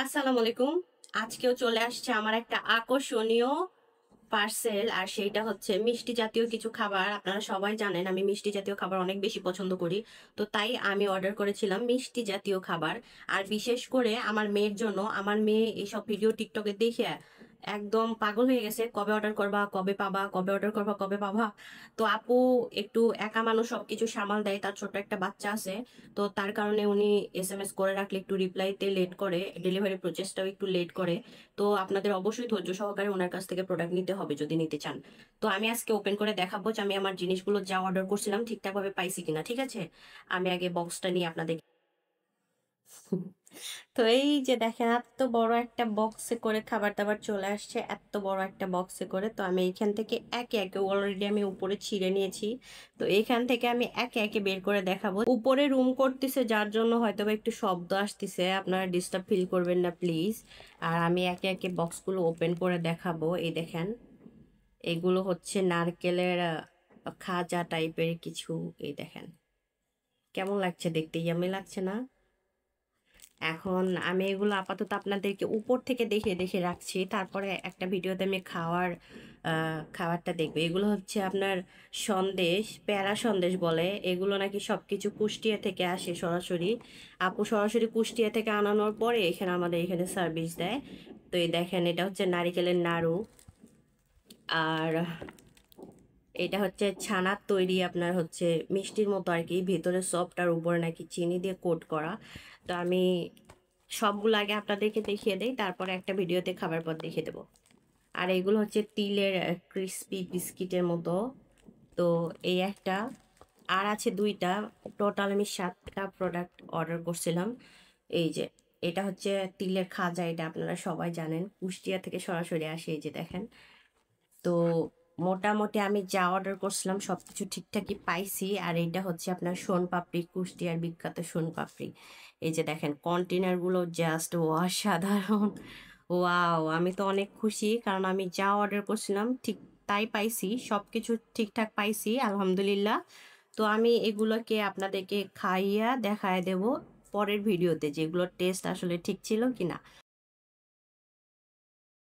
আসসালামু আলাইকুম। আজকেও চলে আসছে আমার একটা আকর্ষণীয় পার্সেল, আর সেইটা হচ্ছে মিষ্টি জাতীয় কিছু খাবার। আপনারা সবাই জানেন আমি মিষ্টি জাতীয় খাবার অনেক বেশি পছন্দ করি। তো তাই আমি অর্ডার করেছিলাম মিষ্টি জাতীয় খাবার। আর বিশেষ করে আমার মেয়ের জন্য। আমার মেয়ে এইসব ভিডিও টিকটকে দেখে একদম পাগল হয়ে গেছে, কবে অর্ডার করবা, কবে পাবা, কবে অর্ডার করবা, কবে পাবা। তো আপু একটু একা মানুষ, সবকিছু সামাল দেয়, তার ছোট একটা বাচ্চা আছে। তো তার কারণে উনি এসএমএস করে রাখলে একটু রিপ্লাইতে লেট করে, ডেলিভারি প্রসেসটাও একটু লেট করে। তো আপনাদের অবশ্যই ধৈর্য সহকারে ওনার কাছ থেকে প্রোডাক্ট নিতে হবে যদি নিতে চান। তো আমি আজকে ওপেন করে দেখাবো যে আমি আমার জিনিসগুলো যা অর্ডার করছিলাম ঠিকঠাক ভাবে পাইছি কিনা। ঠিক আছে, আমি আগে বক্সটা নিয়ে আপনাদের তো এই যে দেখেন, এত বড় একটা বক্সে করে খাবার দাবার চলে আসছে, এত বড় একটা বক্সে করে। তো আমি এইখান থেকে একে একে, অলরেডি আমি উপরে ছিঁড়ে নিয়েছি। তো এইখান থেকে আমি একে একে বের করে দেখাবো। উপরে রুম করতেছে, যার জন্য হয়তো বা একটু শব্দ আসতেছে, আপনারা ডিস্টার্ব ফিল করবেন না প্লিজ। আর আমি একে একে বক্সগুলো ওপেন করে দেখাবো। এই দেখেন, এগুলো হচ্ছে নারকেলের খাজা টাইপের কিছু। এই দেখেন কেমন লাগছে দেখতে, ইয়ামি লাগছে না? এখন আমি এগুলো আপাতত আপনাদেরকে উপর থেকে দেখে দেখে রাখছি, তারপরে একটা ভিডিওতে আমি খাবারটা দেখবে। এগুলো হচ্ছে আপনার সন্দেশ, প্যারা সন্দেশ বলে এগুলো, নাকি সবকিছু কুষ্টিয়া থেকে আসে সরাসরি। আপু সরাসরি কুষ্টিয়া থেকে আনানোর পরে এখানে আমাদের এখানে সার্ভিস দেয়। তো এই দেখেন, এটা হচ্ছে নারিকেলের নাড়ু। আর এটা হচ্ছে ছানার তৈরি, আপনার হচ্ছে মিষ্টির মতো আর কি, ভেতরে সফট আর উপরে নাকি চিনি দিয়ে কোট করা। তো আমি সবগুলো আগে আপনাদেরকে দেখিয়ে দেই, তারপরে একটা ভিডিওতে খাবার পর দেখিয়ে দেবো। আর এগুলো হচ্ছে তিলের ক্রিস্পি বিস্কিটের মতো। তো এই একটা, আর আছে দুইটা। টোটাল আমি 7টা প্রোডাক্ট অর্ডার করছিলাম। এই যে এটা হচ্ছে তিলের খাজা, এটা আপনারা সবাই জানেন কুষ্টিয়া থেকে সরাসরি আসে। এই যে দেখেন। তো মোটামুটি আমি যা অর্ডার করছিলাম সবকিছু ঠিকঠাকই পাইছি। আর এইটা হচ্ছে আপনার সোনপাপড়ি, কুষ্টিয়ার বিখ্যাত সোনপাপড়ি। এই যে দেখেন কন্টেনার গুলো জাস্ট অসাধারণ। ওয়াও, আমি তো অনেক খুশি, কারণ আমি যা অর্ডার করছিলাম ঠিক তাই পাইছি, সবকিছু ঠিকঠাক পাইছি আলহামদুলিল্লাহ। তো আমি এগুলোকে আপনাদেরকে খাইয়া দেখায় দেব পরের ভিডিওতে, যেগুলোর টেস্ট আসলে ঠিক ছিল কিনা।